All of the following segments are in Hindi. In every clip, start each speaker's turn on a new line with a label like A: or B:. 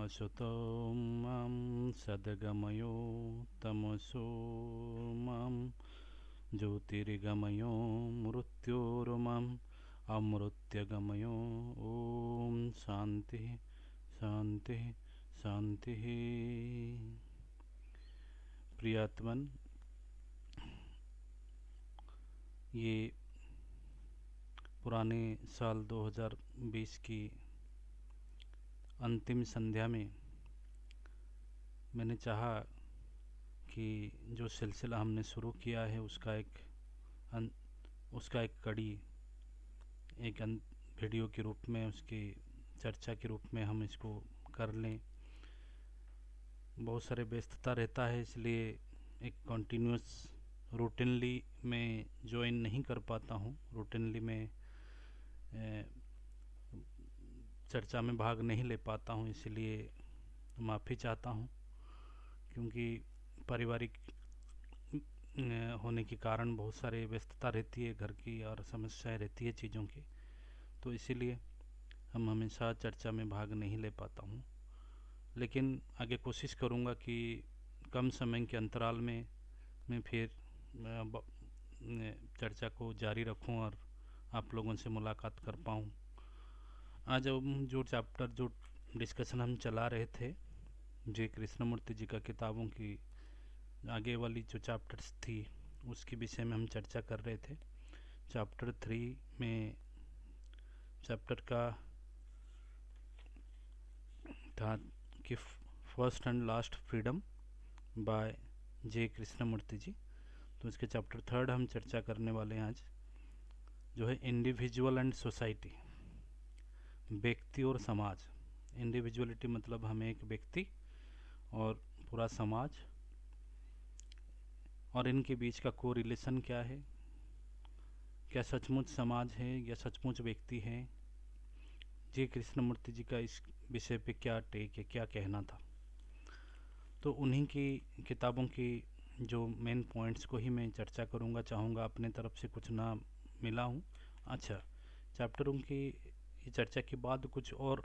A: असतो मां सद्गमयो तमसो मां ज्योतिर्गमयो मृत्योर्माम् अमृत्यगमयो। ओम शांति शांति शांति। प्रियात्मन, ये पुराने साल 2020 की अंतिम संध्या में मैंने चाहा कि जो सिलसिला हमने शुरू किया है उसका एक कड़ी एक वीडियो के रूप में, उसकी चर्चा के रूप में हम इसको कर लें। बहुत सारे व्यस्तता रहता है, इसलिए एक कंटिन्यूस रूटीनली मैं ज्वाइन नहीं कर पाता हूँ, रूटीनली मैं चर्चा में भाग नहीं ले पाता हूँ, इसलिए माफ़ी चाहता हूँ। क्योंकि पारिवारिक होने के कारण बहुत सारे व्यस्तता रहती है, घर की और समस्याएं रहती है चीज़ों की, तो इसीलिए हम हमेशा चर्चा में भाग नहीं ले पाता हूँ। लेकिन आगे कोशिश करूँगा कि कम समय के अंतराल में मैं फिर चर्चा को जारी रखूँ और आप लोगों से मुलाकात कर पाऊँ। आज हम जो डिस्कशन हम चला रहे थे, जे कृष्णमूर्ति जी का किताबों की आगे वाली जो चैप्टर्स थी उसके विषय में हम चर्चा कर रहे थे। चैप्टर 3 में चैप्टर का था कि first and last freedom by J Krishnamurti ji. तो इसके चैप्टर 3 हम चर्चा करने वाले हैं आज, जो है इंडिविजुअल एंड सोसाइटी, व्यक्ति और समाज। इंडिविजुअलिटी मतलब हमें एक व्यक्ति और पूरा समाज, और इनके बीच का को रिलेशन क्या है, क्या सचमुच समाज है या सचमुच व्यक्ति है। जी कृष्णमूर्ति जी का इस विषय पे क्या टेक है, क्या कहना था। तो उन्हीं की किताबों की जो मेन पॉइंट्स को ही मैं चर्चा करूँगा, चाहूँगा अपने तरफ से कुछ ना मिला हूँ। अच्छा, चैप्टरों की चर्चा के बाद कुछ और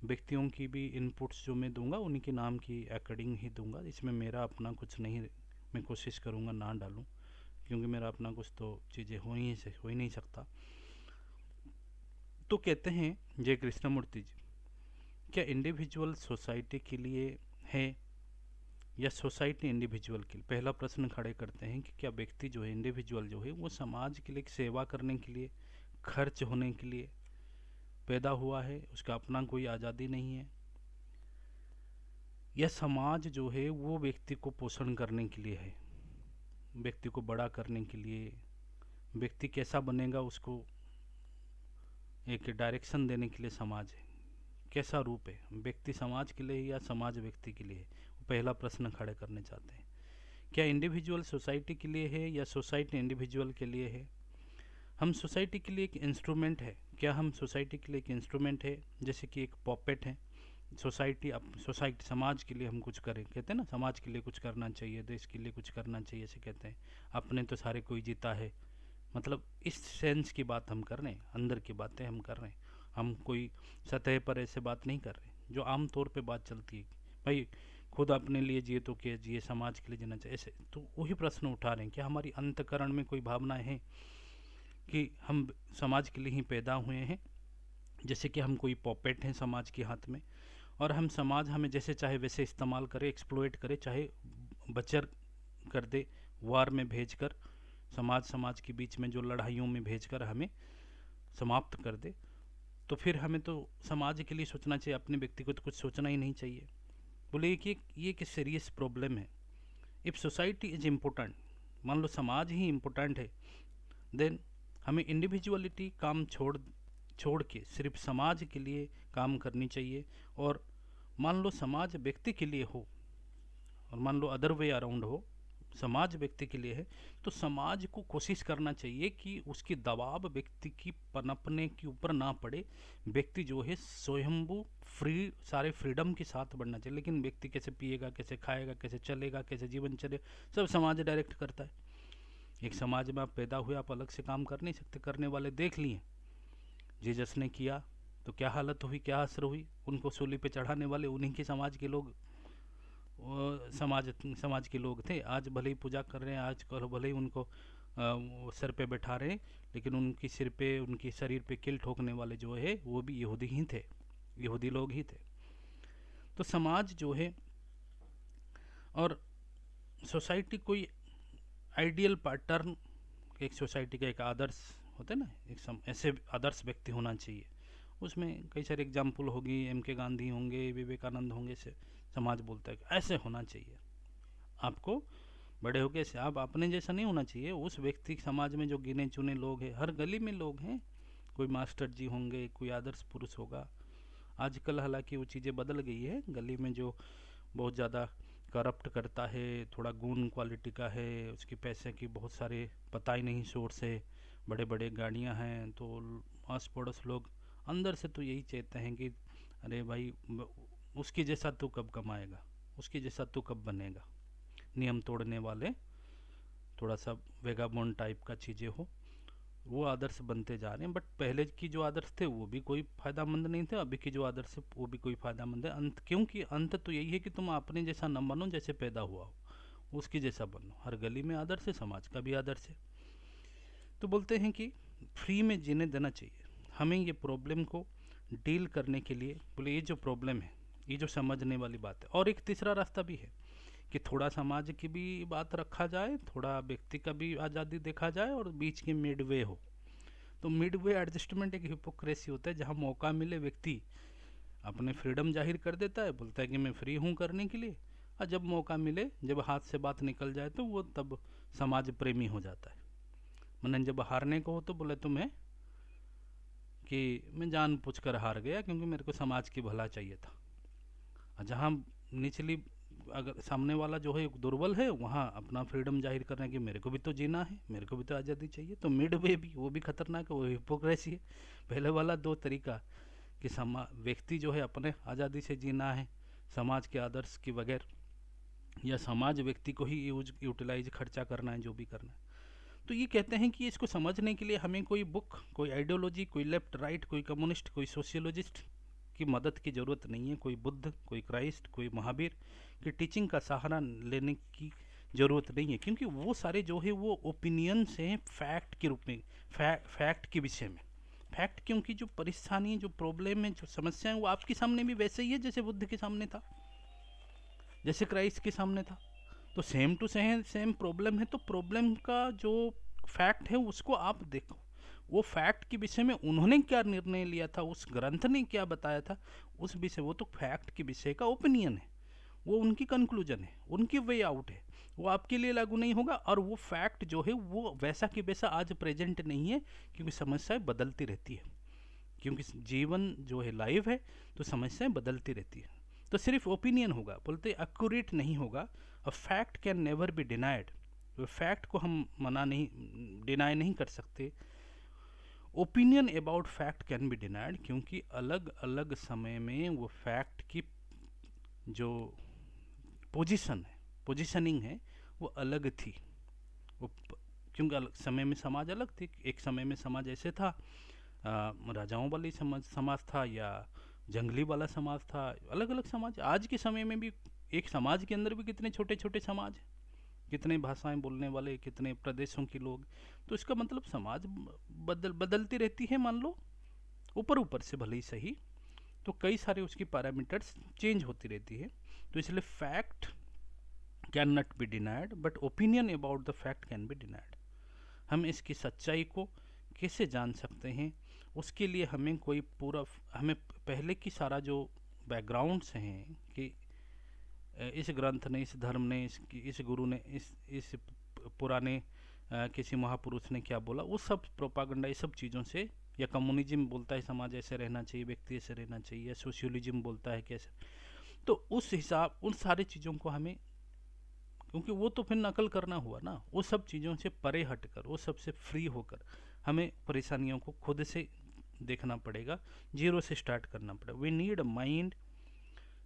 A: व्यक्तियों की भी इनपुट्स जो मैं दूंगा उन्हीं के नाम की अकॉर्डिंग ही दूंगा। इसमें मेरा अपना कुछ नहीं, मैं कोशिश करूंगा ना डालूं, क्योंकि मेरा अपना कुछ तो चीज़ें हो ही नहीं सकता। तो कहते हैं जय कृष्णमूर्ति जी, क्या इंडिविजुअल सोसाइटी के लिए है या सोसाइटी इंडिविजुअल के लिए? पहला प्रश्न खड़े करते हैं कि क्या व्यक्ति जो है, इंडिविजुअल जो है, वो समाज के लिए सेवा करने के लिए, खर्च होने के लिए पैदा हुआ है, उसका अपना कोई आज़ादी नहीं है, या समाज जो है वो व्यक्ति को पोषण करने के लिए है, व्यक्ति को बड़ा करने के लिए, व्यक्ति कैसा बनेगा उसको एक डायरेक्शन देने के लिए समाज है, कैसा रूप है, व्यक्ति समाज के लिए या समाज व्यक्ति के लिए है? पहला प्रश्न खड़े करने चाहते हैं। क्या इंडिविजुअल सोसाइटी के लिए है या सोसाइटी इंडिविजुअल के लिए है? हम सोसाइटी के लिए एक इंस्ट्रूमेंट है, क्या हम सोसाइटी के लिए एक इंस्ट्रूमेंट है, जैसे कि एक पॉपेट है? सोसाइटी समाज के लिए हम कुछ करें, कहते हैं ना, समाज के लिए कुछ करना चाहिए, देश के लिए कुछ करना चाहिए, ऐसे कहते हैं। अपने तो सारे कोई जीता है, मतलब इस सेंस की बात हम कर रहे हैं, अंदर की बातें हम कर रहे हैं। हम कोई सतह पर ऐसे बात नहीं कर रहे जो आम तौर पे बात चलती है, भाई खुद अपने लिए जिए तो क्या जिए, समाज के लिए जीना चाहिए, ऐसे। तो वही प्रश्न उठा रहे हैं, क्या हमारी अंतकरण में कोई भावना है कि हम समाज के लिए ही पैदा हुए हैं, जैसे कि हम कोई पॉपेट हैं समाज के हाथ में, और हम समाज हमें जैसे चाहे वैसे इस्तेमाल करे, एक्सप्लॉइट करे, चाहे बचर कर दे, वार में भेजकर, समाज के बीच में जो लड़ाइयों में भेजकर हमें समाप्त कर दे। तो फिर हमें तो समाज के लिए सोचना चाहिए, अपने व्यक्ति को तो कुछ सोचना ही नहीं चाहिए। बोले कि ये एक सीरियस प्रॉब्लम है। इफ़ सोसाइटी इज इम्पोर्टेंट, मान लो समाज ही इम्पोर्टेंट है, देन हमें इंडिविजुअलिटी काम छोड़ के सिर्फ समाज के लिए काम करनी चाहिए। और मान लो समाज व्यक्ति के लिए हो, और मान लो अदर वे अराउंड हो, समाज व्यक्ति के लिए है, तो समाज को कोशिश करना चाहिए कि उसकी दबाव व्यक्ति की पनपने के ऊपर ना पड़े। व्यक्ति जो है स्वयंभू फ्री, सारे फ्रीडम के साथ बढ़ना चाहिए। लेकिन व्यक्ति कैसे पिएगा, कैसे खाएगा, कैसे चलेगा, कैसे जीवन चले, सब समाज डायरेक्ट करता है। एक समाज में आप पैदा हुए, आप अलग से काम कर नहीं सकते, करने वाले देख लिए, जीसस ने किया, तो क्या हालत हुई, क्या असर हुई? उनको सूली पे चढ़ाने वाले उन्हीं के समाज के लोग, समाज के लोग थे। आज भले ही पूजा कर रहे हैं, आज कल भले ही उनको वो सर पे बैठा रहे हैं, लेकिन उनकी सिर पे, उनकी शरीर पे किल ठोकने वाले जो है वो भी यहूदी ही थे, यहूदी लोग ही थे। तो समाज जो है और सोसाइटी कोई आइडियल पैटर्न, एक सोसाइटी का एक आदर्श होता है ना, ऐसे आदर्श व्यक्ति होना चाहिए। उसमें कई सारे एग्जाम्पल होगी, M.K. गांधी होंगे, विवेकानंद होंगे, से समाज बोलता है कि ऐसे होना चाहिए आपको, बड़े होके ऐसे। आप अपने जैसा नहीं होना चाहिए, उस व्यक्ति समाज में जो गिने चुने लोग हैं, हर गली में लोग हैं, कोई मास्टर जी होंगे, कोई आदर्श पुरुष होगा। आजकल हालांकि वो चीज़ें बदल गई है, गली में जो बहुत ज़्यादा करप्ट करता है, थोड़ा गुण क्वालिटी का है, उसके पैसे की बहुत सारे पता ही नहीं सोर्स है, बड़े बड़े गाड़ियां हैं, तो आस पड़ोस लोग अंदर से तो यही चाहते हैं कि अरे भाई उसके जैसा तू कब कमाएगा, उसके जैसा तू कब बनेगा। नियम तोड़ने वाले, थोड़ा सा वेगाबॉन्ड टाइप का चीज़ें हो, वो आदर्श बनते जा रहे हैं। बट पहले की जो आदर्श थे वो भी कोई फ़ायदामंद नहीं थे, अभी की जो आदर्श है वो भी कोई फ़ायदामंद है। अंत, क्योंकि अंत तो यही है कि तुम अपने जैसा न बनो, जैसे पैदा हुआ हो उसकी जैसा बनो। हर गली में आदर्श है, समाज का भी आदर्श है। तो बोलते हैं कि फ्री में जीने देना चाहिए हमें। ये प्रॉब्लम को डील करने के लिए बोले ये जो प्रॉब्लम है, ये जो समझने वाली बात है। और एक तीसरा रास्ता भी है कि थोड़ा समाज की भी बात रखा जाए, थोड़ा व्यक्ति का भी आज़ादी देखा जाए, और बीच की मिड वे हो। तो मिड वे एडजस्टमेंट एक हिपोक्रेसी होता है, जहाँ मौका मिले व्यक्ति अपने फ्रीडम जाहिर कर देता है, बोलता है कि मैं फ्री हूँ करने के लिए, और जब मौका मिले, जब हाथ से बात निकल जाए, तो वो तब समाज प्रेमी हो जाता है। मैंने जब हारने को हो तो बोले तुम्हें कि मैं जानबूझ कर हार गया क्योंकि मेरे को समाज की भला चाहिए था। जहाँ निचली, अगर सामने वाला जो है दुर्बल है, वहाँ अपना फ्रीडम जाहिर करना कि मेरे को भी तो जीना है, मेरे को भी तो आज़ादी चाहिए। तो मिड वे भी, वो भी खतरनाक है, वो हिपोक्रेसी है। पहले वाला दो तरीका कि व्यक्ति जो है अपने आज़ादी से जीना है, समाज के आदर्श के बगैर, या समाज व्यक्ति को ही यूटिलाइज खर्चा करना है, जो भी करना है। तो ये कहते हैं कि इसको समझने के लिए हमें कोई बुक, कोई आइडियोलॉजी, कोई लेफ्ट राइट, कोई कम्युनिस्ट, कोई सोशियोलॉजिस्ट की मदद की ज़रूरत नहीं है, कोई बुद्ध, कोई क्राइस्ट, कोई महावीर की टीचिंग का सहारा लेने की ज़रूरत नहीं है, क्योंकि वो सारे जो है वो ओपिनियंस हैं फैक्ट के रूप में, फैक्ट के विषय में। फैक्ट, क्योंकि जो परेशानी, जो प्रॉब्लम है, जो समस्या है, वो आपके सामने भी वैसे ही है जैसे बुद्ध के सामने था, जैसे क्राइस्ट के सामने था। तो सेम टू सेम प्रॉब्लम है, तो प्रॉब्लम का जो फैक्ट है उसको आप देखो। वो फैक्ट के विषय में उन्होंने क्या निर्णय लिया था, उस ग्रंथ ने क्या बताया था, उस विषय, वो तो फैक्ट के विषय का ओपिनियन है, वो उनकी कंक्लूजन है, उनकी वे आउट है, वो आपके लिए लागू नहीं होगा। और वो फैक्ट जो है वो वैसा कि वैसा आज प्रेजेंट नहीं है, क्योंकि समस्याएं बदलती रहती है, क्योंकि जीवन जो है लाइव है, तो समस्याएं बदलती रहती है। तो सिर्फ ओपिनियन होगा, बोलते एक्यूरेट नहीं होगा। A fact can never be denied, fact को हम डिनाई नहीं कर सकते। Opinion about fact can be denied, क्योंकि अलग अलग समय में वो फैक्ट की जो पोजीशनिंग है वो अलग थी। वो क्योंकि समय में समाज अलग थी। एक समय में समाज ऐसे था, राजाओं वाली समाज था, या जंगली वाला समाज था, अलग अलग समाज। आज के समय में भी एक समाज के अंदर भी कितने छोटे छोटे समाज हैं, कितने भाषाएं बोलने वाले, कितने प्रदेशों के लोग। तो इसका मतलब समाज बदलती रहती है, मान लो ऊपर ऊपर से भले ही सही, तो कई सारे उसकी पैरामीटर्स चेंज होती रहती है। तो इसलिए fact can not be denied, but opinion about the fact can be denied. हम इसकी सच्चाई को कैसे जान सकते हैं, उसके लिए हमें कोई पूरा, हमें पहले की सारा जो बैकग्राउंड्स हैं कि इस ग्रंथ ने, इस धर्म ने, इस गुरु ने, इस पुराने किसी महापुरुष ने क्या बोला, वो सब प्रोपागंडा, ये सब चीज़ों से, या कम्युनिज्म बोलता है समाज ऐसे रहना चाहिए, व्यक्ति ऐसे रहना चाहिए, या सोशियोलिज्म बोलता है कैसे, तो उस हिसाब, उन सारी चीज़ों को हमें, क्योंकि वो तो फिर नकल करना हुआ ना, वो सब चीज़ों से परे हटकर, वो सब से फ्री होकर हमें परेशानियों को खुद से देखना पड़ेगा, जीरो से स्टार्ट करना पड़ेगा। वी नीड अ माइंड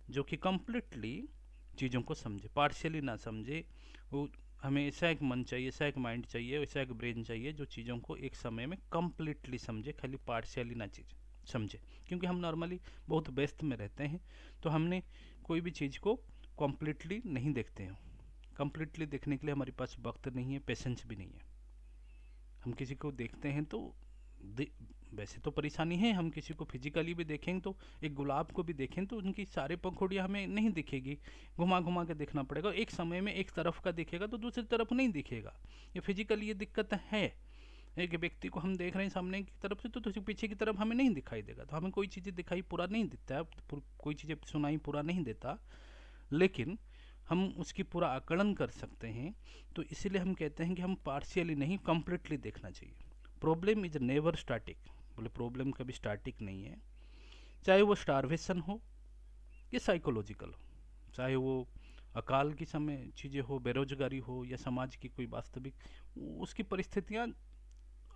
A: जो कि कम्प्लीटली चीज़ों को समझे, पार्शियली ना समझे। वो हमें ऐसा एक मन चाहिए, ऐसा एक माइंड चाहिए, ऐसा एक ब्रेन चाहिए जो चीज़ों को एक समय में कम्प्लीटली समझे, खाली पार्शियली ना चीज़ समझे, क्योंकि हम नॉर्मली बहुत व्यस्त में रहते हैं, तो हमने कोई भी चीज़ को कम्प्लीटली नहीं देखते हैं। कम्प्लीटली देखने के लिए हमारे पास वक्त नहीं है, पेशेंस भी नहीं है। हम किसी को देखते हैं तो वैसे तो परेशानी है, हम किसी को फिजिकली भी देखेंगे तो एक गुलाब को भी देखें तो उनकी सारे पंखुड़ियाँ हमें नहीं दिखेगी, घुमा घुमा के देखना पड़ेगा। एक समय में एक तरफ का दिखेगा तो दूसरी तरफ नहीं दिखेगा। ये फिजिकली ये दिक्कत है। एक व्यक्ति को हम देख रहे हैं सामने की तरफ से तो पीछे की तरफ हमें नहीं दिखाई देगा, तो हमें कोई चीज़ें दिखाई पूरा नहीं देता है, कोई चीज़ें सुनाई पूरा नहीं देता, लेकिन हम उसकी पूरा आकलन कर सकते हैं। तो इसीलिए हम कहते हैं कि हम पार्शियली नहीं, कंप्लीटली देखना चाहिए। प्रॉब्लम इज नेवर स्टैटिक, बोले प्रॉब्लम कभी स्टैटिक नहीं है, चाहे वो स्टारवेशन हो या साइकोलॉजिकल हो, चाहे वो अकाल की समय चीज़ें हो, बेरोजगारी हो, या समाज की कोई वास्तविक, उसकी परिस्थितियाँ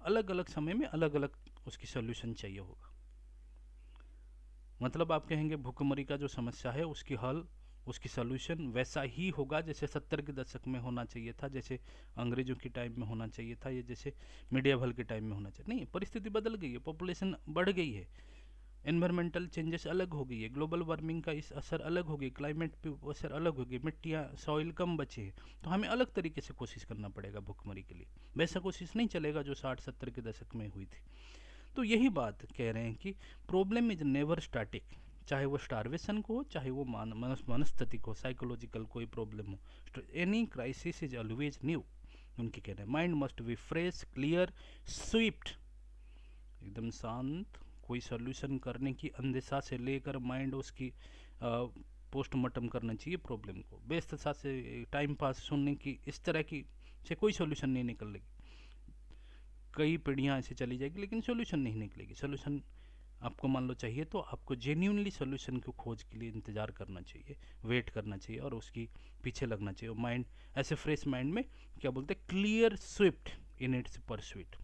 A: अलग अलग समय में अलग अलग उसकी सोल्यूशन चाहिए होगा। मतलब आप कहेंगे भूखमरी का जो समस्या है उसकी हल, उसकी सोल्यूशन वैसा ही होगा जैसे 70 के दशक में होना चाहिए था, जैसे अंग्रेजों के टाइम में होना चाहिए था, या जैसे मीडियावल के टाइम में होना चाहिए। नहीं, परिस्थिति बदल गई है, पॉपुलेशन बढ़ गई है, एनवायरमेंटल चेंजेस अलग हो गई है, ग्लोबल वार्मिंग का इस असर अलग हो गई, क्लाइमेट पे असर अलग हो गई, मिट्टियाँ सॉइल कम बचे हैं, तो हमें अलग तरीके से कोशिश करना पड़ेगा भूखमरी के लिए। वैसा कोशिश नहीं चलेगा जो 60-70 के दशक में हुई थी। तो यही बात कह रहे हैं कि प्रॉब्लम इज नेवर स्टैटिक, चाहे वो स्टारवेशन को हो, चाहे वो मनस्थितिक हो, साइकोलॉजिकल कोई प्रॉब्लम हो, any crisis is always new. उनके कह रहे हैं mind must be fresh, clear, Swift, एकदम शांत, कोई सोल्यूशन करने की अंदेशा से लेकर माइंड उसकी पोस्टमार्टम करना चाहिए प्रॉब्लम को। व्यस्तता से टाइम पास सुनने की इस तरह की से कोई सोल्यूशन नहीं निकलेगी। कई पीढ़ियाँ ऐसे चली जाएगी लेकिन सोल्यूशन नहीं निकलेगी। सोल्यूशन आपको मान लो चाहिए तो आपको जेन्यूनली सोल्यूशन की खोज के लिए इंतज़ार करना चाहिए, वेट करना चाहिए और उसकी पीछे लगना चाहिए। और माइंड ऐसे फ्रेश माइंड में क्या बोलते हैं, clear, Swift in its pursuit.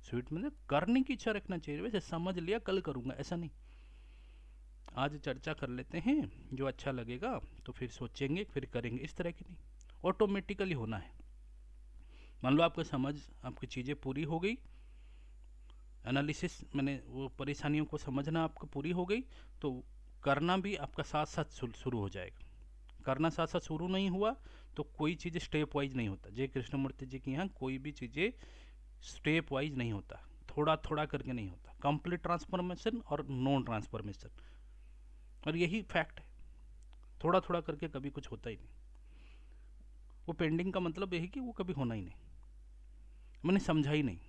A: Swift मतलब करने की इच्छा रखना चाहिए, वैसे समझ लिया कल करूँगा ऐसा नहीं, आज चर्चा कर लेते हैं, जो अच्छा लगेगा तो फिर सोचेंगे, फिर करेंगे, इस तरह की नहीं, ऑटोमेटिकली होना है। मान लो आपका समझ, आपकी चीज़ें पूरी हो गई, एनालिसिस मैंने वो परेशानियों को समझना आपको पूरी हो गई, तो करना भी आपका साथ साथ शुरू हो जाएगा। करना साथ साथ शुरू नहीं हुआ तो कोई चीज़ स्टेप वाइज नहीं होता। जय कृष्णमूर्ति जी के यहाँ कोई भी चीज़ें स्टेप वाइज नहीं होता, थोड़ा थोड़ा करके नहीं होता। कंप्लीट ट्रांसफॉर्मेशन और नॉन ट्रांसफॉर्मेशन, और यही फैक्ट है, थोड़ा थोड़ा करके कभी कुछ होता ही नहीं। वो पेंडिंग का मतलब यही कि वो कभी होना ही नहीं, मैंने समझा ही नहीं,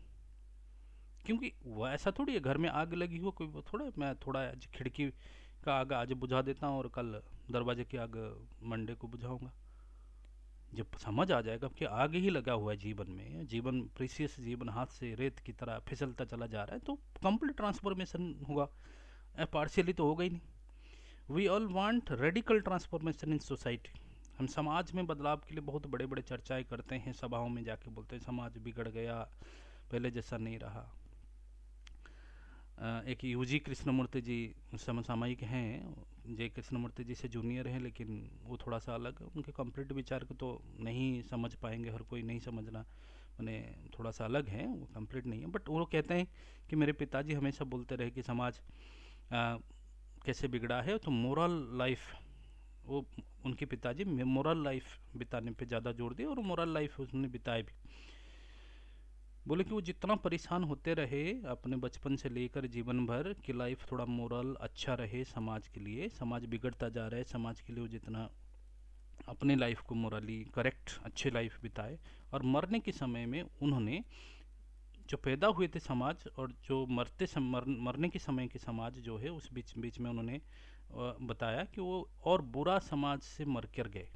A: क्योंकि वो ऐसा थोड़ी है घर में आग लगी हो कोई, वो थोड़ा मैं थोड़ा आज खिड़की का आग आज बुझा देता हूँ और कल दरवाजे की आग मंडे को बुझाऊंगा। जब समझ आ जाएगा कि आग ही लगा हुआ है जीवन में, जीवन प्रीसियस जीवन हाथ से रेत की तरह फिसलता चला जा रहा है, तो कंप्लीट ट्रांसफॉर्मेशन होगा, पार्शियली तो होगा ही नहीं। We all want radical transformation in society. हम समाज में बदलाव के लिए बहुत बड़े बड़े चर्चाएं करते हैं, सभाओं में जाके बोलते हैं समाज बिगड़ गया, पहले जैसा नहीं रहा। एक यूजी कृष्णमूर्ति जी समसामयिक हैं, जय कृष्णमूर्ति जी से जूनियर हैं, लेकिन वो थोड़ा सा अलग, उनके कंप्लीट विचार को तो नहीं समझ पाएंगे, हर कोई नहीं समझना, मैंने थोड़ा सा अलग है, वो कंप्लीट नहीं है। बट वो कहते हैं कि मेरे पिताजी हमेशा बोलते रहे कि समाज कैसे बिगड़ा है, तो मोरल लाइफ, वो उनके पिताजी मोरल लाइफ बिताने पे ज़्यादा जोर दिए और मोरल लाइफ उसने बिताए भी। बोले कि वो जितना परेशान होते रहे अपने बचपन से लेकर जीवन भर की लाइफ थोड़ा मोरल अच्छा रहे समाज के लिए, समाज बिगड़ता जा रहा है, समाज के लिए वो जितना अपनी लाइफ को मोरली करेक्ट अच्छी लाइफ बिताए, और मरने के समय में उन्होंने जो पैदा हुए थे समाज और जो मरने के समय के समाज जो है उस बीच में उन्होंने बताया कि वो और बुरा समाज से मर कर गए।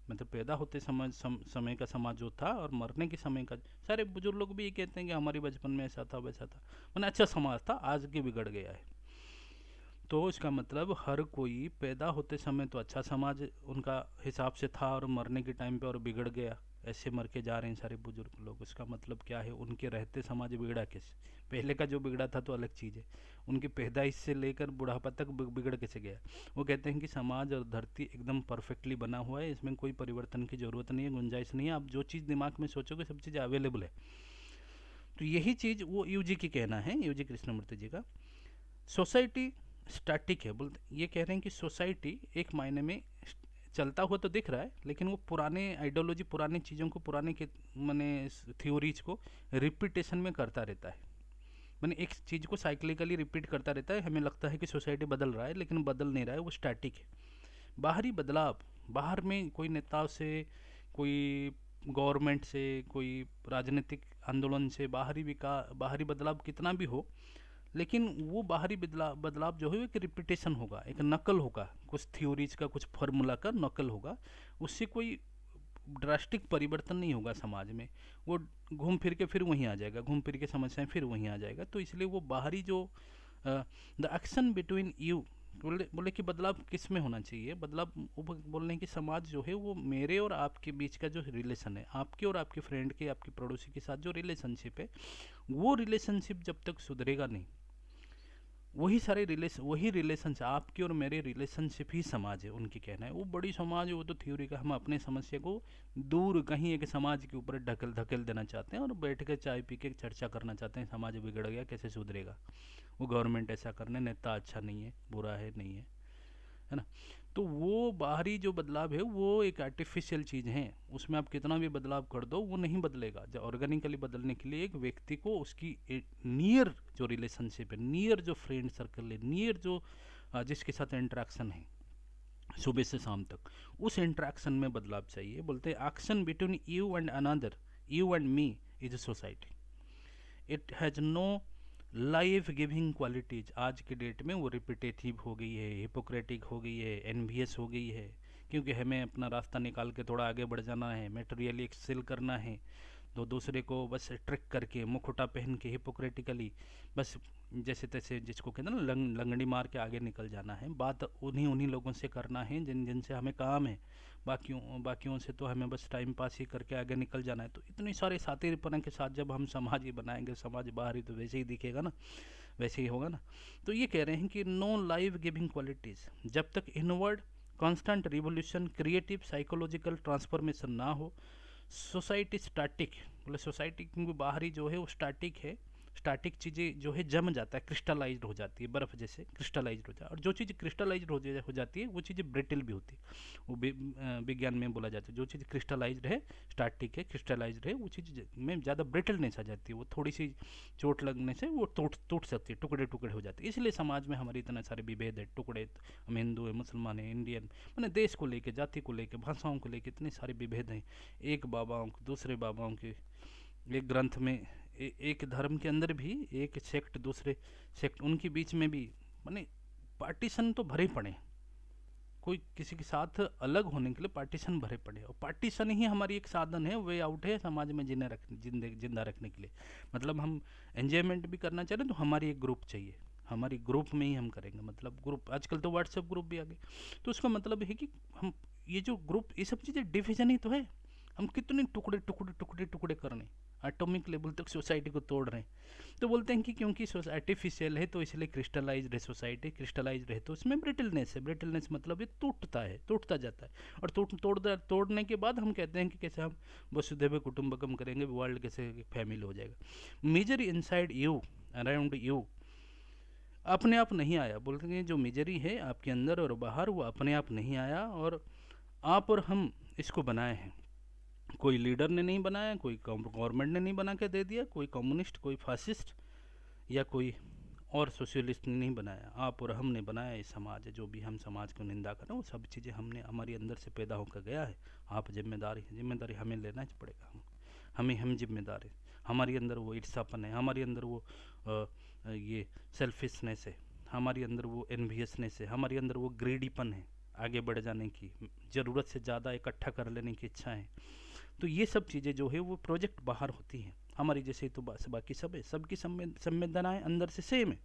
A: मतलब पैदा होते समय का समाज जो था और मरने के समय का, सारे बुजुर्ग लोग भी ये कहते हैं कि हमारे बचपन में ऐसा था वैसा था, मैंने अच्छा समाज था, आज के बिगड़ गया है। तो इसका मतलब हर कोई पैदा होते समय तो अच्छा समाज उनका हिसाब से था और मरने के टाइम पे और बिगड़ गया, ऐसे मर के जा रहे हैं सारे बुजुर्ग लोग। इसका मतलब क्या है, उनके रहते समाज बिगड़ा कैसे? पहले का जो बिगड़ा था तो अलग चीज़ है, उनकी पैदाइश से लेकर बुढ़ापा तक बिगड़ कैसे गया। वो कहते हैं कि समाज और धरती एकदम परफेक्टली बना हुआ है, इसमें कोई परिवर्तन की ज़रूरत नहीं है, गुंजाइश नहीं है, आप जो चीज़ दिमाग में सोचोगे सब चीज़ अवेलेबल है। तो यही चीज़ वो यूजी की कहना है, यूजी कृष्णमूर्ति जी का। सोसाइटी स्टैटिक है, बोलते ये कह रहे हैं कि सोसाइटी एक मायने में चलता हुआ तो दिख रहा है, लेकिन वो पुराने आइडियोलॉजी, पुरानी चीज़ों को, पुराने के माने थ्योरीज को रिपीटेशन में करता रहता है। मैंने एक चीज़ को साइक्लिकली रिपीट करता रहता है। हमें लगता है कि सोसाइटी बदल रहा है, लेकिन बदल नहीं रहा है, वो स्टैटिक है। बाहरी बदलाव, बाहर में कोई नेताओं से, कोई गवर्नमेंट से, कोई राजनीतिक आंदोलन से बाहरी बदलाव कितना भी हो, लेकिन वो बाहरी बदलाव जो है वो एक रिपीटेशन होगा, एक नकल होगा, कुछ थ्योरीज का, कुछ फार्मूला का नकल होगा। उससे कोई ड्रास्टिक परिवर्तन नहीं होगा समाज में। वो घूम फिर के फिर वहीं आ जाएगा, घूम फिर के समस्याएं फिर वहीं आ जाएगा। तो इसलिए वो बाहरी जो द एक्शन बिटवीन यू, बोले कि बदलाव किस में होना चाहिए, बदलाव बोल रहे हैं कि समाज जो है वो मेरे और आपके बीच का जो रिलेशन है, आपके और आपके फ्रेंड के, आपके पड़ोसी के साथ जो रिलेशनशिप है, वो रिलेशनशिप जब तक सुधरेगा नहीं, वही रिलेशन, आपके और मेरे रिलेशनशिप ही समाज है, उनकी कहना है। वो बड़ी समाज है, वो तो थ्योरी का, हम अपने समस्या को दूर कहीं एक समाज के ऊपर ढकेल देना चाहते हैं और बैठ के चाय पी के चर्चा करना चाहते हैं, समाज बिगड़ गया कैसे सुधरेगा, वो गवर्नमेंट ऐसा करने, नेता अच्छा नहीं है, बुरा है, नहीं है ना। तो वो बाहरी जो बदलाव है वो एक आर्टिफिशियल चीज़ है, उसमें आप कितना भी बदलाव कर दो वो नहीं बदलेगा। जब ऑर्गेनिकली बदलने के लिए एक व्यक्ति को उसकी नियर जो रिलेशनशिप है, नियर जो फ्रेंड सर्कल है, नियर जो जिसके साथ इंटरेक्शन है सुबह से शाम तक, उस इंटरेक्शन में बदलाव चाहिए। बोलते हैं action between you and another, you and me is a society, it has no life giving qualities. आज के डेट में वो रिपीटेटिव हो गई है, हिपोक्रेटिक हो गई है, एनवियस हो गई है, क्योंकि हमें अपना रास्ता निकाल के थोड़ा आगे बढ़ जाना है, मेटेरियली एक्सेल करना है, तो दूसरे को बस ट्रिक करके, मुखौटा पहन के, हिपोक्रेटिकली बस जैसे तैसे, जिसको कहते हैं ना लंगड़ी मार के आगे निकल जाना है। बात उन्हीं लोगों से करना है जिनसे हमें काम है, बाकियों से तो हमें बस टाइम पास ही करके आगे निकल जाना है। तो इतने सारे साथीपन के साथ जब हम समाज ही बनाएंगे, समाज बाहर ही तो वैसे ही दिखेगा ना, वैसे ही होगा ना। तो ये कह रहे हैं कि नो लाइफ गिविंग क्वालिटीज़, जब तक inward constant revolution, creative psychological transformation ना हो, सोसाइटी स्टैटिक। बोले सोसाइटी क्योंकि बाहरी जो है वो स्टैटिक है, स्टैटिक चीज़ें जो है जम जाता है, क्रिस्टलाइज्ड हो जाती है, बर्फ़ जैसे क्रिस्टलाइज्ड हो जाए, और जो चीज़ क्रिस्टलाइज्ड हो जाती है वो चीज़ें ब्रिटिल भी होती है। वो विज्ञान में बोला जाता है, जो चीज़ क्रिस्टलाइज्ड है, स्टैटिक है, क्रिस्टलाइज्ड है, वो चीज़ में ज़्यादा ब्रिटलनेस आ जाती है, वो थोड़ी सी चोट लगने से वो टूट सकती है, टुकड़े टुकड़े हो जाते हैं। इसलिए समाज में हमारे इतने सारे विभेद है, टुकड़े, हम हिंदू है, मुसलमान है, इंडियन, मैंने देश को लेके, जाति को लेके, भाषाओं को लेके इतने सारे विभेद हैं, एक बाबाओं के, दूसरे बाबाओं के, एक ग्रंथ में एक धर्म के अंदर भी एक सेक्ट दूसरे सेक्ट, उनके बीच में भी माने पार्टीशन तो भरे पड़े, कोई किसी के साथ अलग होने के लिए पार्टीशन भरे पड़े, और पार्टीशन ही हमारी एक साधन है, वे आउट है समाज में जिंदा रखने के लिए। मतलब हम एंजॉयमेंट भी करना चाह रहे हैं तो हमारी एक ग्रुप चाहिए, हमारी ग्रुप में ही हम करेंगे। मतलब ग्रुप, आजकल तो व्हाट्सएप ग्रुप भी आ गए, तो उसका मतलब है कि हम ये जो ग्रुप, ये सब चीज़ें डिविजन ही तो है, हम कितने टुकड़े टुकड़े टुकड़े टुकड़े कर रहे हैं, एटॉमिक लेवल तक सोसाइटी को तोड़ रहे हैं। तो बोलते हैं कि क्योंकि आर्टिफिशियल है तो इसलिए क्रिस्टलाइज्ड है सोसाइटी, क्रिस्टलाइज्ड है तो इसमें ब्रिटलनेस है, ब्रिटलनेस मतलब ये टूटता है, टूटता जाता है, और तोड़ने के बाद हम कहते हैं कि कैसे हम वसुधैव कुटुंबकम करेंगे, वर्ल्ड कैसे फैमिली हो जाएगा। Misery inside you, around you, अपने आप नहीं आया। बोलते हैं जो मिजरी है आपके अंदर और बाहर, वो अपने आप नहीं आया, और आप और हम इसको बनाए हैं। कोई लीडर ने नहीं बनाया, कोई गवर्नमेंट ने नहीं बना के दे दिया, कोई कम्युनिस्ट, कोई फासिस्ट या कोई और सोशलिस्ट ने नहीं बनाया, आप और हमने बनाया। ये समाज है, जो भी हम समाज को निंदा कर रहे हैं वो सब चीज़ें हमने, हमारी अंदर से पैदा होकर गया है। आप जिम्मेदारी हमें लेना ही पड़ेगा, हम जिम्मेदार हैं। हमारी अंदर वो ईर्ष्यापन है, हमारी अंदर वो ये सेल्फिशनेस है, हमारी अंदर वो एनवियसनेस है, हमारी अंदर वो ग्रीडीपन है, आगे बढ़ जाने की, ज़रूरत से ज़्यादा इकट्ठा कर लेने की इच्छा है। तो ये सब चीज़ें जो है वो प्रोजेक्ट बाहर होती हैं हमारी, जैसे तो बाकी सब है, सबकी संवेदनाएं अंदर से सेम है,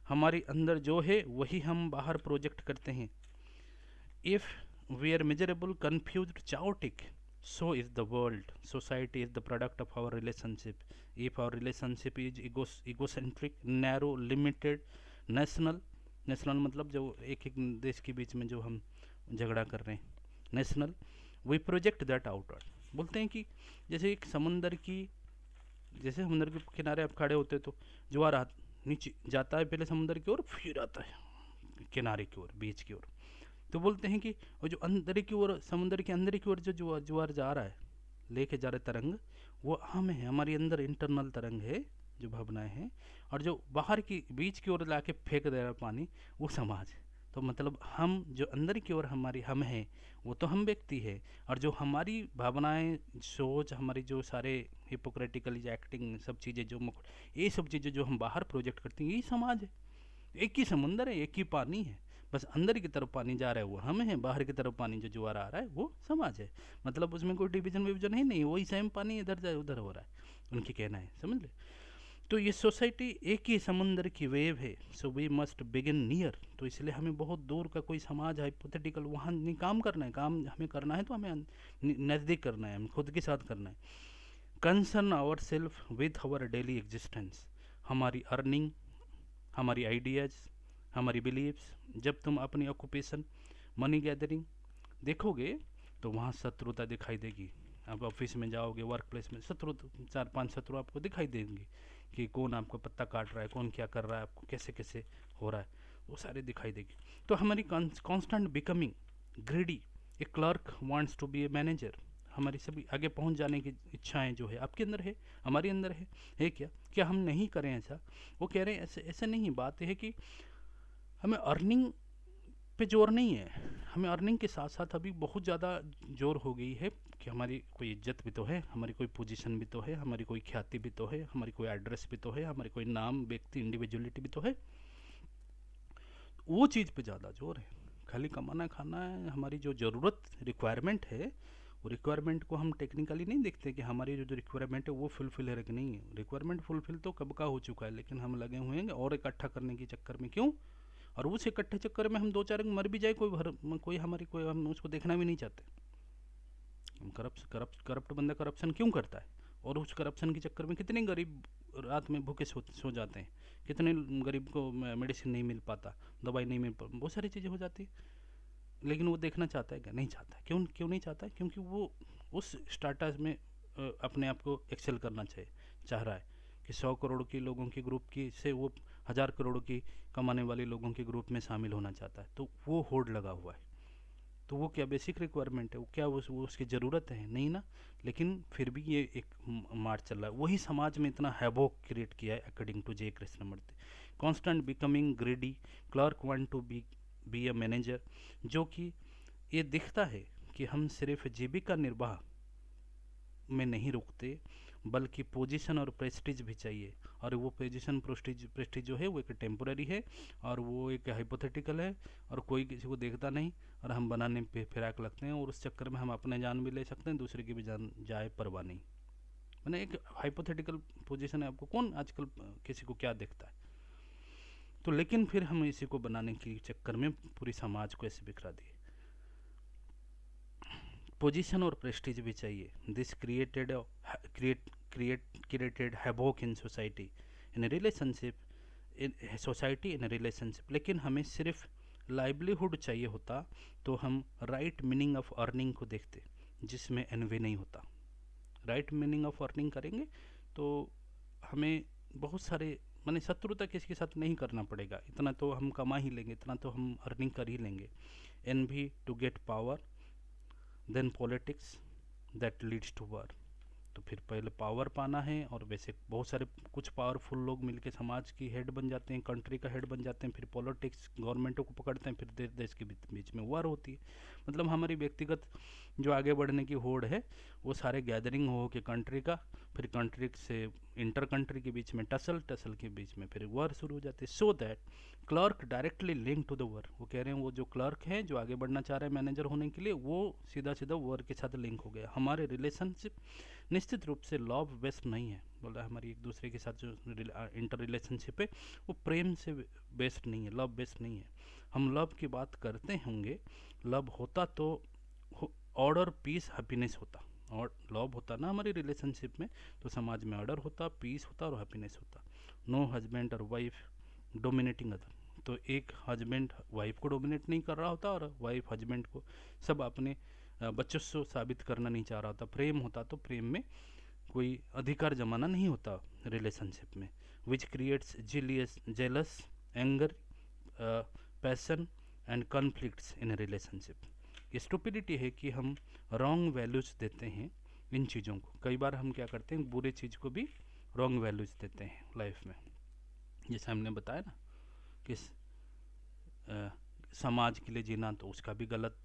A: हमारे अंदर जो है वही हम बाहर प्रोजेक्ट करते हैं। If we are measurable, confused, chaotic, so is the world. Society is the product of our relationship. If our relationship is egocentric, narrow, limited, national मतलब जो एक देश के बीच में जो हम झगड़ा कर रहे हैं, national, we project that outward। बोलते हैं कि जैसे एक समुंदर के किनारे आप खड़े होते तो ज्वार नीचे जाता है पहले समुद्र की ओर, फिर आता है किनारे की ओर, बीच की ओर। तो बोलते हैं कि वो जो अंदर की ओर, समुद्र के अंदर की ओर जो ज्वार जा रहा है, लेके जा रहे तरंग, वो हम है, हमारी अंदर इंटरनल तरंग है जो भावनाएं हैं, और जो बाहर की बीच की ओर लाके फेंक दे रहा है पानी, वो समाज है। तो मतलब हम जो अंदर की ओर हमारी हम हैं, वो तो हम व्यक्ति है, और जो हमारी भावनाएं, सोच, हमारी जो सारे हिपोक्रेटिकल एक्टिंग सब चीज़ें जो ये सब चीज़ें जो हम बाहर प्रोजेक्ट करते हैं, यही समाज है। एक ही समुंदर है, एक ही पानी है, बस अंदर की तरफ पानी जा रहा है वो हम हैं, बाहर की तरफ पानी जो ज्वार आ रहा है वो समाज है। मतलब उसमें कोई डिवीजन विवीजन है नहीं, वही सेम पानी इधर जाए उधर हो रहा है, उनकी कहना है, समझ ले। तो ये सोसाइटी एक ही समुंदर की वेव है, so we must begin near. तो इसलिए हमें बहुत दूर का कोई समाज हाइपोथेटिकल वहाँ नहीं काम करना है, काम हमें करना है तो हमें नज़दीक करना है, हमें खुद के साथ करना है। Concern our self with our daily existence, हमारी अर्निंग, हमारी आइडियाज़, हमारी बिलीव्स। जब तुम अपनी ऑक्यूपेशन, मनी गैदरिंग देखोगे तो वहाँ शत्रुता दिखाई देगी। अब ऑफिस में जाओगे, वर्क प्लेस में शत्रु, 4-5 शत्रु आपको दिखाई देंगे कि कौन आपको पत्ता काट रहा है, कौन क्या कर रहा है, आपको कैसे कैसे हो रहा है, वो सारे दिखाई देगी। तो हमारी constant becoming greedy, a clerk wants to be a manager, हमारी सभी आगे पहुंच जाने की इच्छाएं जो है आपके अंदर है, हमारे अंदर है क्या हम नहीं करें ऐसा? वो कह रहे हैं ऐसे ऐसे नहीं, बात है कि हमें अर्निंग पे जोर नहीं है, हमें अर्निंग के साथ साथ अभी बहुत ज़्यादा जोर हो गई है कि हमारी कोई इज्जत भी तो है, हमारी कोई पोजीशन भी तो है, हमारी कोई ख्याति भी तो है, हमारी कोई एड्रेस भी तो है, हमारी कोई नाम, व्यक्ति, इंडिविजुअलिटी भी तो है। वो चीज़ पे ज़्यादा जोर है। खाली कमाना खाना है, हमारी जो ज़रूरत रिक्वायरमेंट है, वो रिक्वायरमेंट को हम टेक्निकली नहीं देखते कि हमारी जो रिक्वायरमेंट है वो फुलफिल है कि नहीं है। रिक्वायरमेंट फुलफिल तो कब का हो चुका है, लेकिन हम लगे हुए हैं और इकट्ठा करने के चक्कर में। क्यों? और उस इकट्ठे चक्कर में हम 2-4 मर भी जाए, कोई हमारी कोई, हम उसको देखना भी नहीं चाहते। हम करप्ट बंदा करप्शन क्यों करता है? और उस करप्शन के चक्कर में कितने गरीब रात में भूखे सो जाते हैं, कितने गरीब को मेडिसिन नहीं मिल पाता, दवाई नहीं मिल पाती, बहुत सारी चीज़ें हो जाती है। लेकिन वो देखना चाहता है क्या? नहीं चाहता। क्यों क्यों नहीं चाहता? क्योंकि वो उस स्टार्टअप में अपने आप को एक्सेल करना चाह रहा है कि 100 करोड़ के लोगों के ग्रुप की से वो 1000 करोड़ की कमाने वाले लोगों के ग्रुप में शामिल होना चाहता है। तो वो होड़ लगा हुआ है। तो वो क्या बेसिक रिक्वायरमेंट है? वो क्या वो उसकी ज़रूरत है? नहीं ना। लेकिन फिर भी ये एक मार्च चल रहा है। वही समाज में इतना हैवोक क्रिएट किया है, according to J Krishnamurti. Constant becoming greedy, clerk want to be a manager. जो कि ये दिखता है कि हम सिर्फ जीविका निर्वाह में नहीं रुकते, बल्कि पोजीशन और प्रेस्टीज भी चाहिए। और वो पोजीशन प्रेस्टीज जो है वो एक टेम्पोररी है, और वो एक हाइपोथेटिकल है, और कोई किसी को देखता नहीं, और हम बनाने पे फिराक लगते हैं, और उस चक्कर में हम अपने जान भी ले सकते हैं, दूसरे की भी जान जाए परवाह नहीं। मैंने एक हाइपोथेटिकल पोजीशन है, आपको कौन आजकल किसी को क्या देखता है? तो लेकिन फिर हम इसी को बनाने के चक्कर में पूरी समाज को ऐसे बिखरा दिए। पोजीशन और प्रेस्टीज भी चाहिए। This created havoc in society, in relationship, in society, in relationship. लेकिन हमें सिर्फ लाइवलीहुड चाहिए होता तो हम राइट मीनिंग ऑफ अर्निंग को देखते, जिसमें एनवी नहीं होता। राइट मीनिंग ऑफ अर्निंग करेंगे तो हमें बहुत सारे, माने शत्रुता किसी के साथ नहीं करना पड़ेगा, इतना तो हम कमा ही लेंगे, इतना तो हम अर्निंग कर ही लेंगे। Envy to get power, then politics that leads to war. तो फिर पहले पावर पाना है, और वैसे बहुत सारे कुछ पावरफुल लोग मिलकर समाज की हेड बन जाते हैं, कंट्री का हेड बन जाते हैं, फिर पॉलिटिक्स गवर्नमेंटों को पकड़ते हैं, फिर देश देश के बीच में वार होती है। मतलब हमारी व्यक्तिगत जो आगे बढ़ने की होड़ है, वो सारे गैदरिंग हो के कंट्री का, फिर कंट्री से इंटर कंट्री के बीच में टसल के बीच में फिर वार शुरू हो जाती है। So that clerk directly link to the work. वो कह रहे हैं वो जो क्लर्क है जो आगे बढ़ना चाह रहे हैं मैनेजर होने के लिए, वो सीधा सीधा वर्क के साथ लिंक हो गया। हमारे रिलेशनशिप निश्चित रूप से लव बेस्ड नहीं है, बोल रहा है हमारी एक दूसरे के साथ जो इंटर रिलेशनशिप है वो प्रेम से बेस्ड नहीं है, लव बेस्ड नहीं है। हम लव की बात करते होंगे, लव होता तो ऑर्डर, पीस, हैप्पीनेस होता, और लव होता ना हमारी रिलेशनशिप में, तो समाज में ऑर्डर होता, पीस होता और हैप्पीनेस होता। नो हस्बैंड और वाइफ डोमिनेटिंग अदर। तो एक हस्बैंड वाइफ को डोमिनेट नहीं कर रहा होता, और वाइफ हस्बैंड को सब अपने बच्चों से साबित करना नहीं चाह रहा होता। प्रेम होता तो प्रेम में कोई अधिकार जमाना नहीं होता रिलेशनशिप में, which creates jealous, anger, passion and conflicts in relationship. Stupidity है कि हम रॉन्ग वैल्यूज देते हैं इन चीज़ों को। कई बार हम क्या करते हैं, बुरे चीज़ को भी रॉन्ग वैल्यूज देते हैं लाइफ में। जैसे हमने बताया ना कि समाज के लिए जीना, तो उसका भी गलत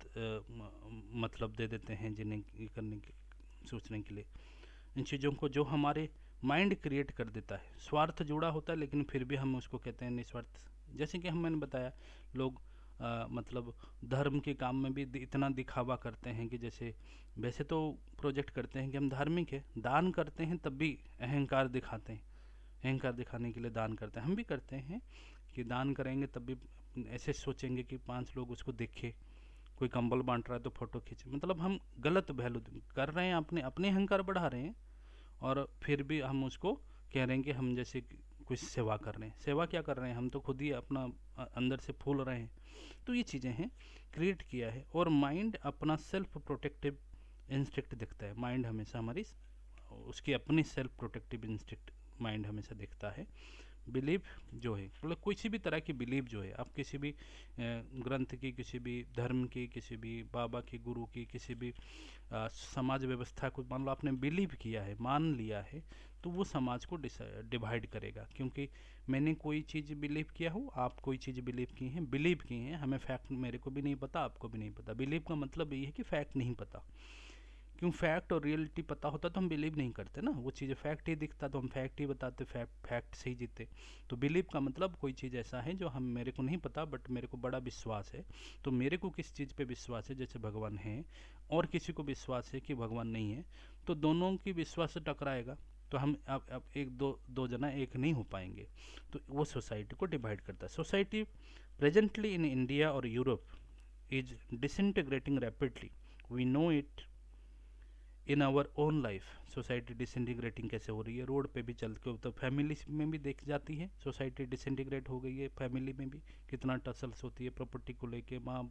A: मतलब दे देते हैं जीने करने के, सोचने के लिए। इन चीज़ों को जो हमारे माइंड क्रिएट कर देता है, स्वार्थ जुड़ा होता है लेकिन फिर भी हम उसको कहते हैं निस्वार्थ। जैसे कि मैंने बताया, लोग मतलब धर्म के काम में भी इतना दिखावा करते हैं कि जैसे वैसे तो प्रोजेक्ट करते हैं कि हम धार्मिक है, दान करते हैं तब भी अहंकार दिखाते हैं, अहंकार दिखाने के लिए दान करते हैं। हम भी करते हैं कि दान करेंगे तब भी ऐसे सोचेंगे कि 5 लोग उसको देखे, कोई कंबल बांट रहा है तो फोटो खींचे। मतलब हम गलत वैल्यू कर रहे हैं, अपने अपने अहंकार बढ़ा रहे हैं और फिर भी हम उसको कह रहे हैं कि हम जैसे कुछ सेवा कर रहे हैं। सेवा क्या कर रहे हैं, हम तो खुद ही अपना अंदर से फूल रहे हैं। तो ये चीज़ें हैं, क्रिएट किया है। और माइंड अपना सेल्फ प्रोटेक्टिव इंस्टिक्ट दिखता है। माइंड हमेशा हमारी उसकी अपनी सेल्फ प्रोटेक्टिव इंस्टिक्ट माइंड हमेशा दिखता है। बिलीव जो है, मतलब किसी भी तरह की बिलीव जो है, आप किसी भी ग्रंथ की, किसी भी धर्म की, किसी भी बाबा की, गुरु की, किसी भी समाज व्यवस्था को मान लो आपने बिलीव किया है, मान लिया है, तो वो समाज को डिवाइड करेगा। क्योंकि मैंने कोई चीज़ बिलीव किया हो, आप कोई चीज़ बिलीव की हैं, हमें फैक्ट मेरे को भी नहीं पता, आपको भी नहीं पता। बिलीव का मतलब ये है कि फैक्ट नहीं पता। क्यों, फैक्ट और रियलिटी पता होता तो हम बिलीव नहीं करते ना। वो चीज़ फैक्ट ही दिखता तो हम फैक्ट ही बताते, फैक्ट से ही जीते। तो बिलीव का मतलब कोई चीज़ ऐसा है जो हम मेरे को नहीं पता बट मेरे को बड़ा विश्वास है। तो मेरे को किस चीज़ पे विश्वास है, जैसे भगवान है, और किसी को विश्वास है कि भगवान नहीं है, तो दोनों की विश्वास से टकराएगा तो हम अब एक दो जना एक नहीं हो पाएंगे। तो वो सोसाइटी को डिवाइड करता है। सोसाइटी प्रेजेंटली इन इंडिया और Europe is disintegrating rapidly. We know it in our own life. Society disintegrating कैसे हो रही है, रोड पे भी चल के, तो फैमिली में भी देख जाती है सोसाइटी डिसइंटीग्रेट हो गई है। फैमिली में भी कितना टसल्स होती है प्रॉपर्टी को लेके, माँ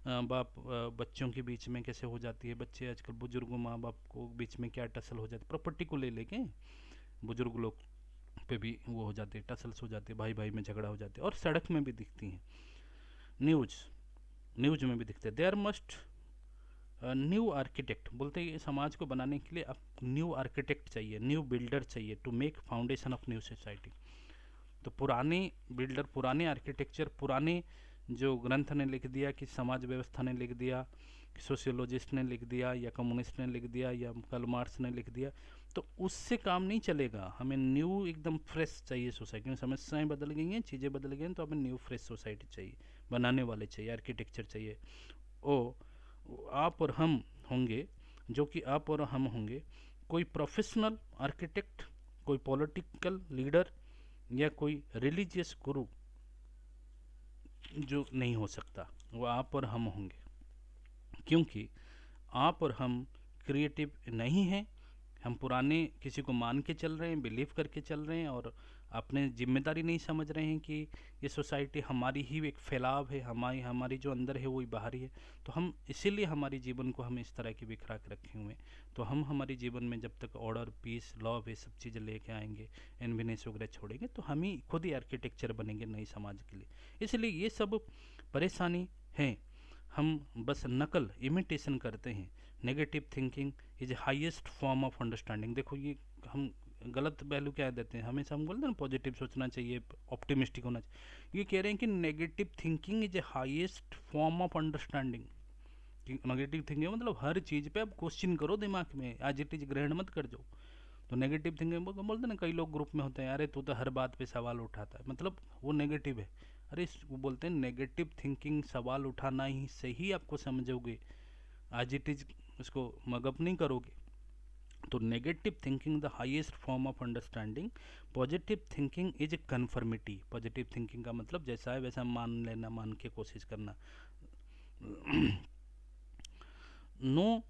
A: बाप बच्चों के बीच में कैसे हो जाती है। बच्चे आजकल बुजुर्गों माँ बाप को बीच में क्या टसल हो जाती है, प्रॉपर्टी को ले लेके बुजुर्ग लोग पे भी वो हो जाते हैं, टसल्स हो जाते हैं, भाई भाई में झगड़ा हो जाते हैं। और सड़क में भी दिखती हैं, न्यूज में भी दिखते हैं। देयर मस्ट न्यू आर्किटेक्ट, बोलते हैं समाज को बनाने के लिए अब न्यू आर्किटेक्ट चाहिए, न्यू बिल्डर चाहिए to make foundation of new society. तो पुराने बिल्डर, पुराने आर्किटेक्चर, पुराने जो ग्रंथ ने लिख दिया, कि समाज व्यवस्था ने लिख दिया, सोशियोलॉजिस्ट ने लिख दिया, या कम्युनिस्ट ने लिख दिया, या कार्ल मार्क्स ने लिख दिया, तो उससे काम नहीं चलेगा। हमें न्यू एकदम फ्रेश चाहिए सोसाइटी में। समस्याएं बदल गई हैं, चीज़ें बदल गई हैं, तो हमें न्यू फ्रेश सोसाइटी चाहिए, बनाने वाले चाहिए, आर्किटेक्चर चाहिए। ओ आप और हम होंगे, जो कि आप और हम होंगे, कोई प्रोफेशनल आर्किटेक्ट, कोई पॉलिटिकल लीडर, या कोई रिलीजियस गुरु जो नहीं हो सकता। वो आप और हम होंगे, क्योंकि आप और हम क्रिएटिव नहीं हैं। हम पुराने किसी को मान के चल रहे हैं, बिलीव करके चल रहे हैं, और अपने जिम्मेदारी नहीं समझ रहे हैं कि ये सोसाइटी हमारी ही एक फैलाव है, हमारी जो अंदर है वही बाहरी है। तो हम इसीलिए हमारी जीवन को हम इस तरह की बिखरा के रखे हुए हैं। तो हम हमारी जीवन में जब तक ऑर्डर, पीस, लव, ये सब चीज़ें लेके आएंगे, एनवीनेस वगैरह छोड़ेंगे, तो हम ही खुद ही आर्किटेक्चर बनेंगे नई समाज के लिए। इसलिए ये सब परेशानी है। हम बस नकल, इमिटेशन करते हैं। Negative thinking is highest form of understanding. देखो, ये हम गलत वैल्यू क्या देते हैं, हमेशा हम बोलते हैं ना पॉजिटिव सोचना चाहिए, ऑप्टिमिस्टिक होना चाहिए। ये कह रहे हैं कि negative thinking is a highest form of understanding. Negative thinking मतलब हर चीज़ पे आप क्वेश्चन करो दिमाग में, आज इट इज ग्रहण मत कर जाओ। तो नेगेटिव थिंकिंग बोलते ना, कई लोग ग्रुप में होते हैं, अरे तू तो हर बात पे सवाल उठाता है, मतलब वो नेगेटिव है। अरे वो बोलते हैं नेगेटिव थिंकिंग, सवाल उठाना ही से ही आपको समझोगे, आज इट इज उसको मगअप नहीं करोगे। तो negative thinking the highest form of understanding. Positive thinking is conformity. Positive thinking का मतलब जैसा है वैसा मान लेना, मान के कोशिश करना। नो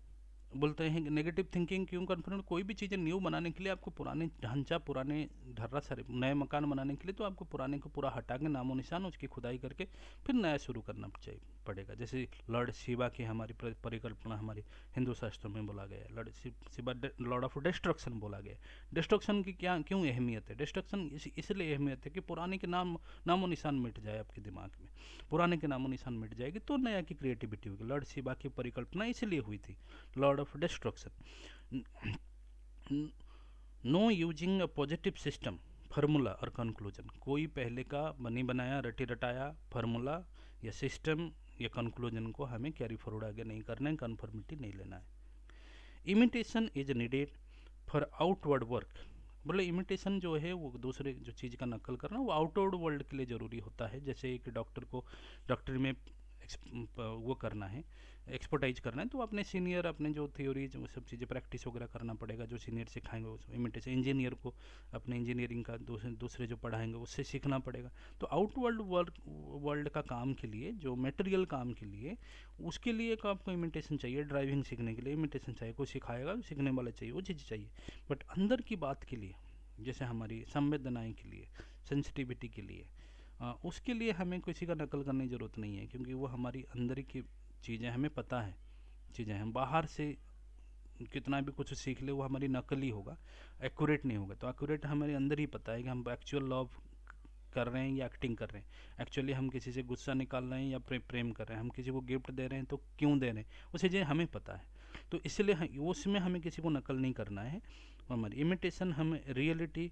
A: बोलते हैं नेगेटिव थिंकिंग क्यों कन्फर्म, कोई भी चीज़ें न्यू बनाने के लिए आपको पुराने ढांचा, पुराने ढर्रा सारे नए मकान बनाने के लिए तो आपको पुराने को पूरा हटा के नामो निशान उसकी खुदाई करके फिर नया शुरू करना चाहिए। पड़ेगा। जैसे लॉर्ड शिवा की हमारी परिकल्पना हमारी हिंदू शास्त्रों में बोला गया है, Lord Shiva Lord of destruction बोला गया है। डिस्ट्रक्शन की क्या क्यों अहमियत है? डिस्ट्रक्शन इसलिए अहमियत है कि पुराने के नामो निशान मिट जाए आपके दिमाग में। पुराने के नामो निशान मिट जाएगी तो नया की क्रिएटिविटी होगी। लॉर्ड शिवा की परिकल्पना इसलिए हुई थी, Lord of destruction. Know using a positive system formula और कंक्लूजन। कोई पहले का बनी बनाया रटी रटाया फार्मूला या सिस्टम या कंक्लूजन को हमें कैरी फॉरवर्ड आगे नहीं करना है, कन्फर्मिटी नहीं लेना है। Imitation is needed for outward work. बोले इमिटेशन जो है वो दूसरे जो चीज़ का नकल करना वो आउटवर्ड वर्ल्ड के लिए ज़रूरी होता है। जैसे एक डॉक्टर को डॉक्टरी में वो करना है, एक्सपर्टाइज करना है, तो अपने सीनियर अपने जो थ्योरीज वो सब चीज़ें प्रैक्टिस वगैरह करना पड़ेगा, जो सीनियर सिखाएंगे उसको इमिटेशन। इंजीनियर को अपने इंजीनियरिंग का दूसरे जो पढ़ाएंगे उससे सीखना पड़ेगा। तो आउटवर्ल्ड वर्ल्ड का काम के लिए, जो मटेरियल काम के लिए, उसके लिए एक आपको इमिटेशन चाहिए। ड्राइविंग सीखने के लिए इमिटेशन चाहिए, कोई सिखाएगा सीखने वाला चाहिए, वो चीज़ चाहिए। बट अंदर की बात के लिए, जैसे हमारी संवेदनाएँ के लिए, सेंसिटिविटी के लिए, उसके लिए हमें किसी का नकल करने की ज़रूरत नहीं है, क्योंकि वो हमारी अंदर की चीज़ें हमें पता है। चीज़ें हम बाहर से कितना भी कुछ सीख ले वो हमारी नकल ही होगा, एक्यूरेट नहीं होगा। तो एक्यूरेट हमारे अंदर ही पता है कि हम एक्चुअल लव कर रहे हैं या एक्टिंग कर रहे हैं। एक्चुअली हम किसी से गुस्सा निकाल रहे हैं या प्रेम कर रहे हैं, हम किसी को गिफ्ट दे रहे हैं तो क्यों दे रहे हैं, वो चीज़ें हमें पता है। तो इसलिए उसमें हमें किसी को नकल नहीं करना है। हमारी इमिटेशन हमें रियलिटी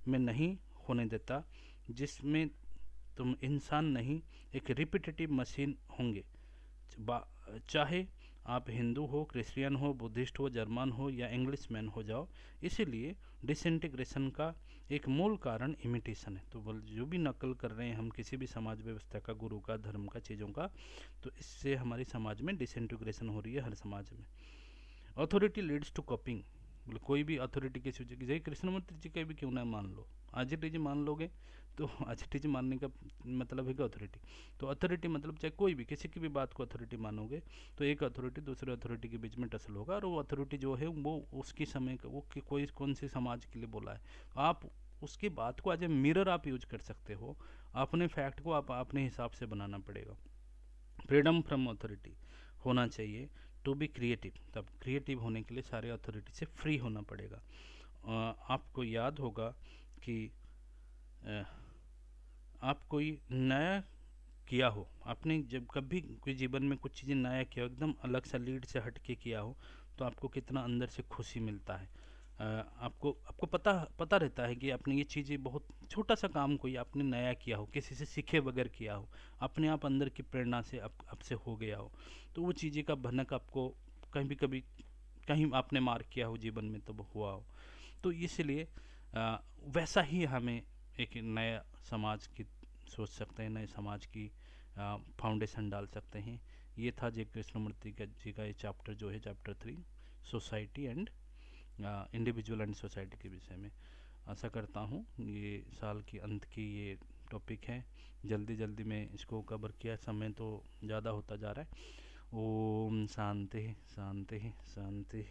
A: में नहीं होने देता, जिसमें तुम इंसान नहीं एक रिपीटेटिव मशीन होंगे। चाहे आप हिंदू हो, क्रिश्चियन हो, बुद्धिस्ट हो, जर्मन हो या इंग्लिश मैन हो जाओ। इसीलिए डिसइंटीग्रेशन का एक मूल कारण इमिटेशन है। तो जो भी नकल कर रहे हैं हम किसी भी समाज व्यवस्था का, गुरु का, धर्म का, चीज़ों का, तो इससे हमारी समाज में डिसइंटीग्रेशन हो रही है हर समाज में। Authority leads to copying. बोले कोई भी अथॉरिटी किसी जैसे कृष्णमूर्ति जी का भी क्यों ना मान लो, आचार्य जी मान लोगे तो आचार्य जी मानने का मतलब है कि अथॉरिटी। तो अथॉरिटी मतलब चाहे कोई भी किसी की भी बात को अथॉरिटी मानोगे तो एक अथॉरिटी दूसरे अथॉरिटी के बीच में टसल होगा, और वो अथॉरिटी जो है वो उसकी समय का वो कोई कौन से समाज के लिए बोला है, आप उसकी बात को एज ए मिरर आप यूज कर सकते हो। अपने फैक्ट को आप अपने हिसाब से बनाना पड़ेगा। फ्रीडम फ्रॉम अथॉरिटी होना चाहिए टू बी क्रिएटिव। तब क्रिएटिव होने के लिए सारे अथॉरिटी से फ्री होना पड़ेगा। आपको याद होगा कि आप कोई नया किया हो, आपने जब कभी कोई जीवन में कुछ चीज़ें नया किया हो, एकदम अलग सा लीड से हट के किया हो, तो आपको कितना अंदर से खुशी मिलता है। आपको पता रहता है कि आपने ये चीज़ें बहुत छोटा सा काम कोई आपने नया किया हो, किसी से सीखे बगैर किया हो, अपने आप अंदर की प्रेरणा से आपसे हो गया हो, तो वो चीज़ें का भनक आपको कभी कहीं आपने मार किया हो जीवन में तब हुआ हो। तो इसलिए वैसा ही हमें एक नया समाज की सोच सकते हैं, नए समाज की फाउंडेशन डाल सकते हैं। ये था जे कृष्णमूर्ति जी का ये चैप्टर जो है chapter 3 society and individual and society के विषय में। आशा करता हूँ ये साल के अंत की ये टॉपिक है, जल्दी में इसको कवर किया, समय तो ज़्यादा होता जा रहा है। ओम शांति शांति शांति।